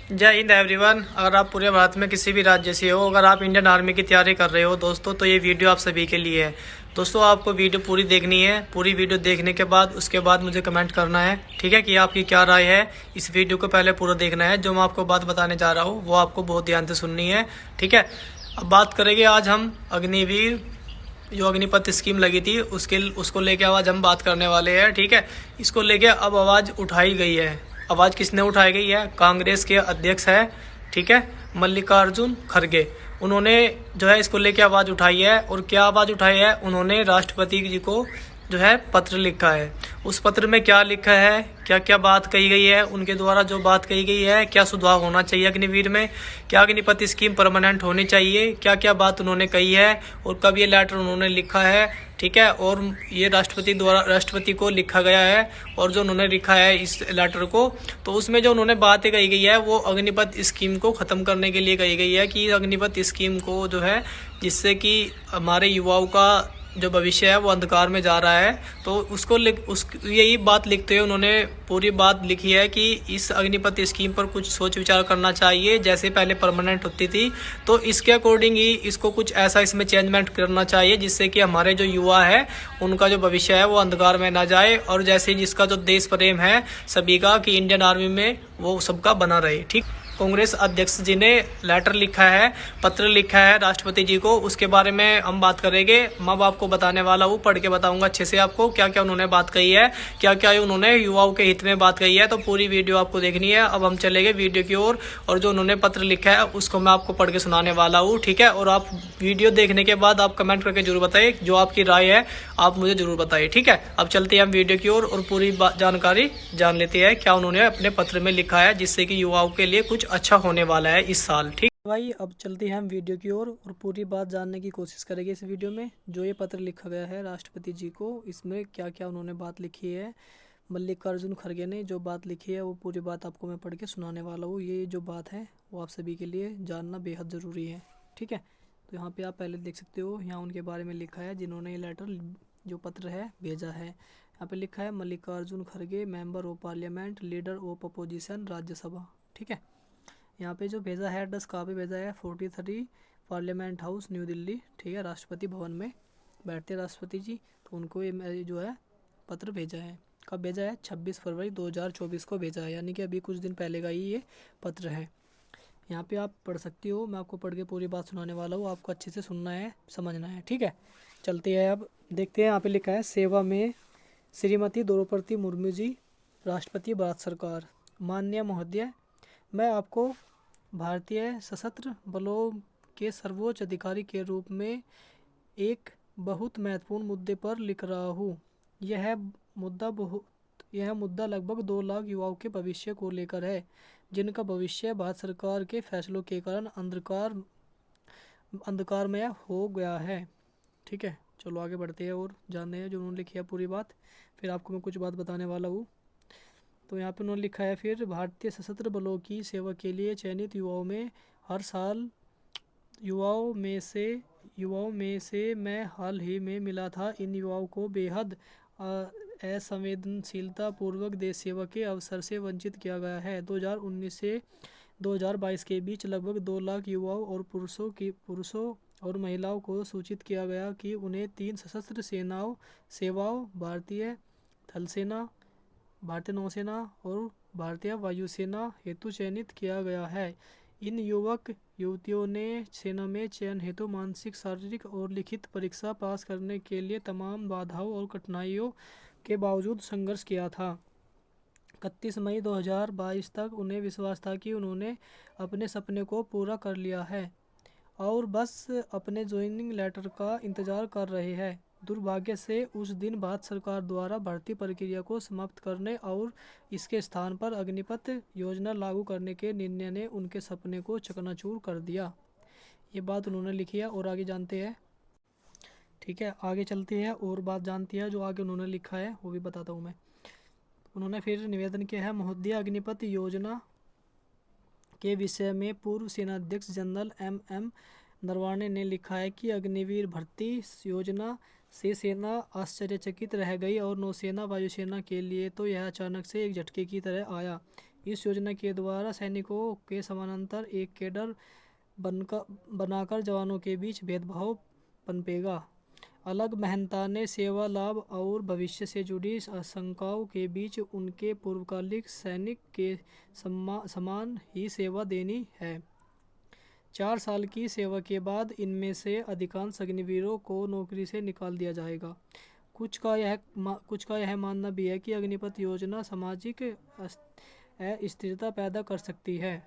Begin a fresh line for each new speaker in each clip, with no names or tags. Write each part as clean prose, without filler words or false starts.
जय हिंद एवरीवन। अगर आप पूरे भारत में किसी भी राज्य से हो, अगर आप इंडियन आर्मी की तैयारी कर रहे हो दोस्तों, तो ये वीडियो आप सभी के लिए है। दोस्तों, आपको वीडियो पूरी देखनी है। पूरी वीडियो देखने के बाद उसके बाद मुझे कमेंट करना है, ठीक है, कि आपकी क्या राय है। इस वीडियो को पहले पूरा देखना है। जो मैं आपको बात बताने जा रहा हूँ वो आपको बहुत ध्यान से सुननी है, ठीक है। अब बात करेंगे आज हम अग्निवीर, जो अग्निपथ स्कीम लगी थी उसको लेके आज हम बात करने वाले हैं, ठीक है। इसको लेके अब आवाज़ उठाई गई है। आवाज़ किसने उठाई गई है? कांग्रेस के अध्यक्ष है, ठीक है, मल्लिकार्जुन खड़गे। उन्होंने जो है इसको लेके आवाज़ उठाई है। और क्या आवाज़ उठाई है? उन्होंने राष्ट्रपति जी को जो है पत्र लिखा है। उस पत्र में क्या लिखा है, क्या क्या बात कही गई है, उनके द्वारा जो बात कही गई है, क्या सुधार होना चाहिए अग्निवीर में, क्या अग्निपथ स्कीम परमानेंट होनी चाहिए, क्या क्या बात उन्होंने कही है, और कब ये लेटर उन्होंने लिखा है, ठीक है। और ये राष्ट्रपति को लिखा गया है। और जो उन्होंने लिखा है इस लेटर को, तो उसमें जो उन्होंने बातें कही गई है वो अग्निपथ स्कीम को ख़त्म करने के लिए कही गई है, कि अग्निपथ स्कीम को जो है, जिससे कि हमारे युवाओं का जो भविष्य है वो अंधकार में जा रहा है। तो यही बात लिखते हुए उन्होंने पूरी बात लिखी है कि इस अग्निपथ स्कीम पर कुछ सोच विचार करना चाहिए, जैसे पहले परमानेंट होती थी। तो इसके अकॉर्डिंग ही इसको कुछ ऐसा इसमें चेंजमेंट करना चाहिए, जिससे कि हमारे जो युवा है उनका जो भविष्य है वो अंधकार में ना जाए, और जैसे जिसका जो देश प्रेम है सभी का, कि इंडियन आर्मी में वो सबका बना रहे, ठीक। कांग्रेस अध्यक्ष जी ने लेटर लिखा है, पत्र लिखा है राष्ट्रपति जी को। उसके बारे में हम बात करेंगे। मैं आपको बताने वाला हूँ, पढ़ के बताऊंगा अच्छे से आपको क्या क्या उन्होंने बात कही है, क्या क्या उन्होंने युवाओं के हित में बात कही है। तो पूरी वीडियो आपको देखनी है। अब हम चलेंगे वीडियो की ओर, और जो उन्होंने पत्र लिखा है उसको मैं आपको पढ़ के सुनाने वाला हूँ, ठीक है। और आप वीडियो देखने के बाद आप कमेंट करके जरूर बताइए, जो आपकी राय है आप मुझे जरूर बताइए, ठीक है। अब चलते हैं हम वीडियो की ओर और पूरी जानकारी जान लेते हैं क्या उन्होंने अपने पत्र में लिखा है, जिससे कि युवाओं के लिए कुछ अच्छा होने वाला है इस साल, ठीक भाई। अब चलते हैं हम वीडियो की ओर और पूरी बात जानने की कोशिश करेंगे इस वीडियो में। जो ये पत्र लिखा गया है राष्ट्रपति जी को, इसमें क्या क्या उन्होंने बात लिखी है, मल्लिकार्जुन खड़गे ने जो बात लिखी है वो पूरी बात आपको मैं पढ़ के सुनाने वाला हूँ। ये जो बात है वो आप सभी के लिए जानना बेहद ज़रूरी है, ठीक है। तो यहाँ पे आप पहले देख सकते हो, यहाँ उनके बारे में लिखा है जिन्होंने ये लेटर, जो पत्र है, भेजा है। यहाँ पे लिखा है मल्लिकार्जुन खड़गे, member of parliament, leader of opposition, Rajya Sabha, ठीक है। यहाँ पे जो भेजा है एड्रेस कहाँ पे भेजा है? 43 पार्लियामेंट हाउस, न्यू दिल्ली, ठीक है। राष्ट्रपति भवन में बैठते राष्ट्रपति जी, तो उनको ये जो है पत्र भेजा है। कब भेजा है? 26 फरवरी 2024 को भेजा है, यानी कि अभी कुछ दिन पहले का ही ये पत्र है। यहाँ पे आप पढ़ सकती हो, मैं आपको पढ़ के पूरी बात सुनाने वाला हूँ, आपको अच्छे से सुनना है, समझना है, ठीक है। चलते हैं अब देखते हैं। यहाँ पे लिखा है, सेवा में श्रीमती द्रौपदी मुर्मू जी, राष्ट्रपति भारत सरकार। माननीय महोदय, मैं आपको भारतीय सशस्त्र बलों के सर्वोच्च अधिकारी के रूप में एक बहुत महत्वपूर्ण मुद्दे पर लिख रहा हूँ। यह मुद्दा लगभग 2 लाख युवाओं के भविष्य को लेकर है, जिनका भविष्य भारत सरकार के फैसलों के कारण अंधकारमय हो गया है, ठीक है। चलो आगे बढ़ते हैं और जानते हैं जो उन्होंने लिखी है पूरी बात, फिर आपको मैं कुछ बात बताने वाला हूँ। तो यहाँ पे उन्होंने लिखा है, फिर भारतीय सशस्त्र बलों की सेवा के लिए चयनित युवाओं में हर साल युवाओं में से मैं हाल ही में मिला था। इन युवाओं को बेहद असंवेदनशीलता पूर्वक देश सेवा के अवसर से वंचित किया गया है। 2019 से 2022 के बीच लगभग 2 लाख युवाओं और पुरुषों और महिलाओं को सूचित किया गया कि उन्हें 3 सशस्त्र सेवाओं, भारतीय थल सेना, भारतीय नौसेना और भारतीय वायुसेना हेतु चयनित किया गया है। इन युवक युवतियों ने सेना में चयन हेतु मानसिक, शारीरिक और लिखित परीक्षा पास करने के लिए तमाम बाधाओं और कठिनाइयों के बावजूद संघर्ष किया था। 31 मई 2022 तक उन्हें विश्वास था कि उन्होंने अपने सपने को पूरा कर लिया है और बस अपने ज्वाइनिंग लेटर का इंतज़ार कर रहे हैं। दुर्भाग्य से उस दिन भारत सरकार द्वारा भर्ती प्रक्रिया को समाप्त करने और इसके स्थान पर अग्निपथ योजना लागू करने के निर्णय ने उनके सपने को चकनाचूर कर दिया। ये बात उन्होंने लिखी है और आगे जानते हैं, ठीक है। आगे चलते हैं और बात जानती है जो आगे उन्होंने लिखा है वो भी बताता हूँ मैं। उन्होंने फिर निवेदन किया है, महोदय, अग्निपथ योजना के विषय में पूर्व सेनाध्यक्ष जनरल एम नरवाणे ने लिखा है कि अग्निवीर भर्ती योजना से सेना आश्चर्यचकित रह गई और नौसेना वायुसेना के लिए तो यह अचानक से एक झटके की तरह आया। इस योजना के द्वारा सैनिकों के समानांतर एक कैडर बनाकर जवानों के बीच भेदभाव पनपेगा। अलग मेहनताने सेवा लाभ और भविष्य से जुड़ी आशंकाओं के बीच उनके पूर्वकालिक सैनिक के समान ही सेवा देनी है। 4 साल की सेवा के बाद इनमें से अधिकांश अग्निवीरों को नौकरी से निकाल दिया जाएगा। कुछ का यह मानना भी है कि अग्निपथ योजना सामाजिक अस्थिरता पैदा कर सकती है।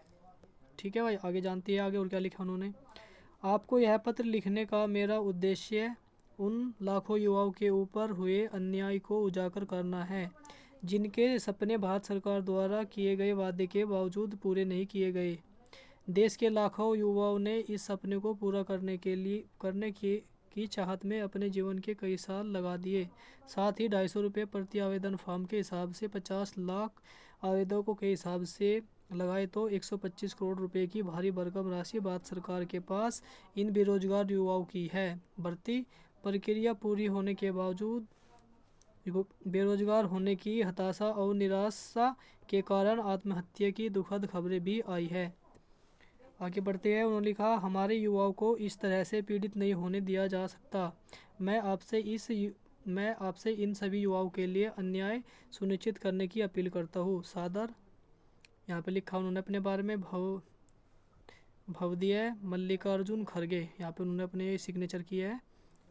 ठीक है भाई, आगे जानती है आगे और क्या लिखा उन्होंने। आपको यह पत्र लिखने का मेरा उद्देश्य उन लाखों युवाओं के ऊपर हुए अन्याय को उजागर करना है जिनके सपने भारत सरकार द्वारा किए गए वादे के बावजूद पूरे नहीं किए गए। देश के लाखों युवाओं ने इस सपने को पूरा करने की चाहत में अपने जीवन के कई साल लगा दिए। साथ ही 250 रुपये प्रति आवेदन फॉर्म के हिसाब से 50 लाख आवेदकों के हिसाब से लगाए तो 125 करोड़ रुपए की भारी भरकम राशि भारत सरकार के पास इन बेरोजगार युवाओं की है। भर्ती प्रक्रिया पूरी होने के बावजूद बेरोजगार होने की हताशा और निराशा के कारण आत्महत्या की दुखद खबरें भी आई है। आगे बढ़ते हैं, उन्होंने लिखा, हमारे युवाओं को इस तरह से पीड़ित नहीं होने दिया जा सकता। मैं आपसे इन सभी युवाओं के लिए अन्याय सुनिश्चित करने की अपील करता हूँ। सादर, यहाँ पे लिखा उन्होंने अपने बारे में, भवदीय मल्लिकार्जुन खड़गे, यहाँ पे उन्होंने अपने सिग्नेचर किया है।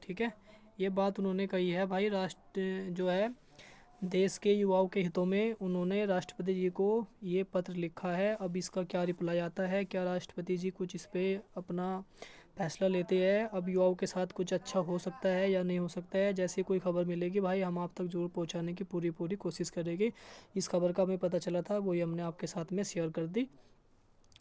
ठीक है, ये बात उन्होंने कही है भाई, राष्ट्र जो है देश के युवाओं के हितों में उन्होंने राष्ट्रपति जी को ये पत्र लिखा है। अब इसका क्या रिप्लाई आता है, क्या राष्ट्रपति जी कुछ इस पे अपना फैसला लेते हैं, अब युवाओं के साथ कुछ अच्छा हो सकता है या नहीं हो सकता है। जैसे कोई खबर मिलेगी भाई हम आप तक जरूर पहुंचाने की पूरी कोशिश करेंगे। इस खबर का हमें पता चला था, वही हमने आपके साथ में शेयर कर दी।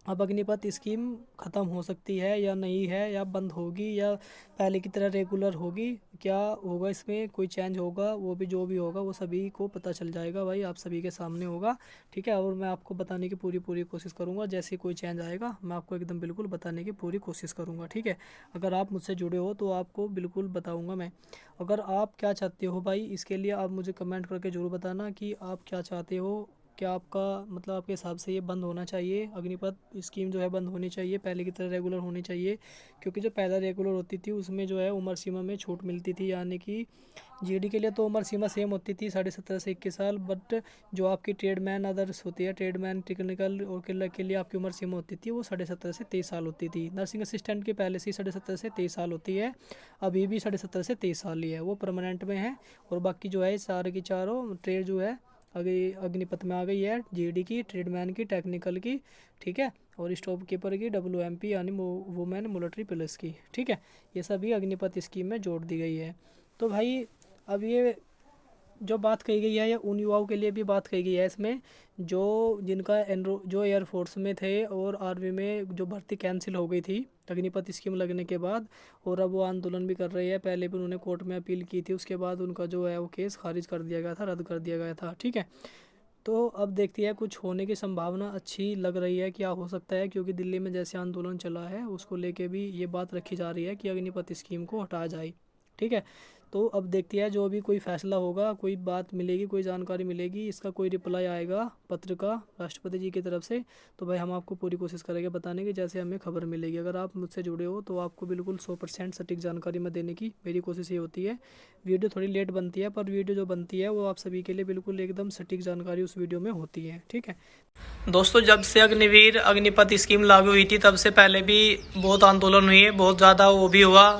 अब अग्निपथ स्कीम ख़त्म हो सकती है या नहीं है, या बंद होगी या पहले की तरह रेगुलर होगी, क्या होगा इसमें, कोई चेंज होगा, वो भी जो भी होगा वो सभी को पता चल जाएगा भाई, आप सभी के सामने होगा। ठीक है, और मैं आपको बताने की पूरी कोशिश करूँगा। जैसे कोई चेंज आएगा मैं आपको एकदम बिल्कुल बताने की पूरी कोशिश करूँगा। ठीक है, अगर आप मुझसे जुड़े हो तो आपको बिल्कुल बताऊँगा मैं। अगर आप क्या चाहते हो भाई, इसके लिए आप मुझे कमेंट करके ज़रूर बताना कि आप क्या चाहते हो। क्या आपका मतलब आपके हिसाब से ये बंद होना चाहिए, अग्निपथ स्कीम जो है बंद होनी चाहिए, पहले की तरह रेगुलर होनी चाहिए। क्योंकि जो पहले रेगुलर होती थी उसमें जो है उम्र सीमा में छूट मिलती थी, यानी कि जीडी के लिए तो उम्र सीमा सेम होती थी 17.5 से 21 साल, बट जो आपकी ट्रेडमैन अदर्स होती है, ट्रेडमैन टेक्निकल और क्लर्क के लिए आपकी उम्र सीमा होती थी वो 17.5 से 23 साल होती थी। नर्सिंग असिस्टेंट की पहले से 17.5 से 23 साल होती है, अभी भी 17.5 से 23 साल ही है, वो परमानेंट में है। और बाकी जो है सारे की चारों ट्रेड जो है अग्निपथ में आ गई है, जीडी की, ट्रेडमैन की, टेक्निकल की, ठीक है, और स्टॉप कीपर की, WMP यानी वुमेन मिलिट्री पुलिस की। ठीक है, ये सभी अग्निपथ स्कीम में जोड़ दी गई है। तो भाई अब ये जो बात कही गई है ये उन युवाओं के लिए भी बात कही गई है इसमें जो एयरफोर्स में थे और आर्मी में जो भर्ती कैंसिल हो गई थी अग्निपथ स्कीम लगने के बाद, और अब वो आंदोलन भी कर रहे हैं। पहले भी उन्होंने कोर्ट में अपील की थी, उसके बाद उनका जो है वो केस खारिज कर दिया गया था, रद्द कर दिया गया था। ठीक है, तो अब देखती है कुछ होने की संभावना अच्छी लग रही है, क्या हो सकता है, क्योंकि दिल्ली में जैसे आंदोलन चला है उसको लेके भी ये बात रखी जा रही है कि अग्निपथ स्कीम को हटाया जाए। ठीक है, तो अब देखती है जो भी कोई फैसला होगा, कोई बात मिलेगी, कोई जानकारी मिलेगी, इसका कोई रिप्लाई आएगा पत्र का राष्ट्रपति जी की तरफ से, तो भाई हम आपको पूरी कोशिश करेंगे बताने की जैसे हमें खबर मिलेगी। अगर आप मुझसे जुड़े हो तो आपको बिल्कुल 100% सटीक जानकारी में देने की मेरी कोशिश ये होती है। वीडियो थोड़ी लेट बनती है, पर वीडियो जो बनती है वो आप सभी के लिए बिल्कुल एकदम सटीक जानकारी उस वीडियो में होती है। ठीक है दोस्तों, जब से अग्निवीर अग्निपथ स्कीम लागू हुई थी तब से पहले भी बहुत आंदोलन हुई है, बहुत ज़्यादा वो भी हुआ,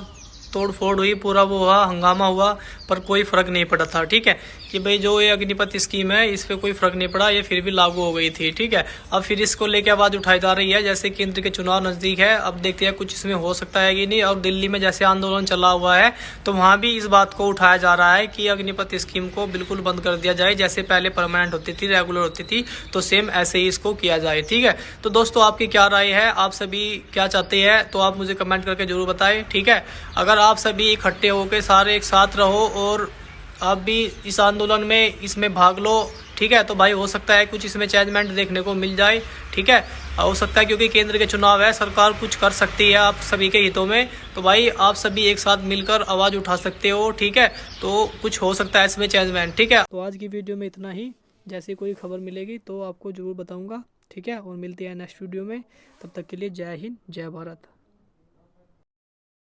तोड़ फोड़ हुई, पूरा वो हुआ, हंगामा हुआ, पर कोई फर्क नहीं पड़ा था। ठीक है, कि भाई जो ये अग्निपथ स्कीम है इस पे कोई फर्क नहीं पड़ा, ये फिर भी लागू हो गई थी। ठीक है, अब फिर इसको लेके आवाज उठाई जा रही है, जैसे केंद्र के चुनाव नजदीक है, अब देखते हैं कुछ इसमें हो सकता है कि नहीं। और दिल्ली में जैसे आंदोलन चला हुआ है तो वहां भी इस बात को उठाया जा रहा है कि अग्निपथ स्कीम को बिल्कुल बंद कर दिया जाए, जैसे पहले परमानेंट होती थी, रेगुलर होती थी, तो सेम ऐसे ही इसको किया जाए। ठीक है, तो दोस्तों आपकी क्या राय है, आप सभी क्या चाहते हैं, तो आप मुझे कमेंट करके जरूर बताएं। ठीक है, अगर आप सभी इकट्ठे होकर सारे एक साथ रहो और आप भी इस आंदोलन में इसमें भाग लो, ठीक है, तो भाई हो सकता है कुछ इसमें चेंजमेंट देखने को मिल जाए। ठीक है, हो सकता है क्योंकि केंद्र के चुनाव है, सरकार कुछ कर सकती है आप सभी के हितों में, तो भाई आप सभी एक साथ मिलकर आवाज़ उठा सकते हो। ठीक है, तो कुछ हो सकता है इसमें चेंजमेंट। ठीक है, तो आज की वीडियो में इतना ही। जैसे कोई खबर मिलेगी तो आपको ज़रूर बताऊँगा, ठीक है। और मिलते हैं नेक्स्ट वीडियो में, तब तक के लिए जय हिंद जय भारत।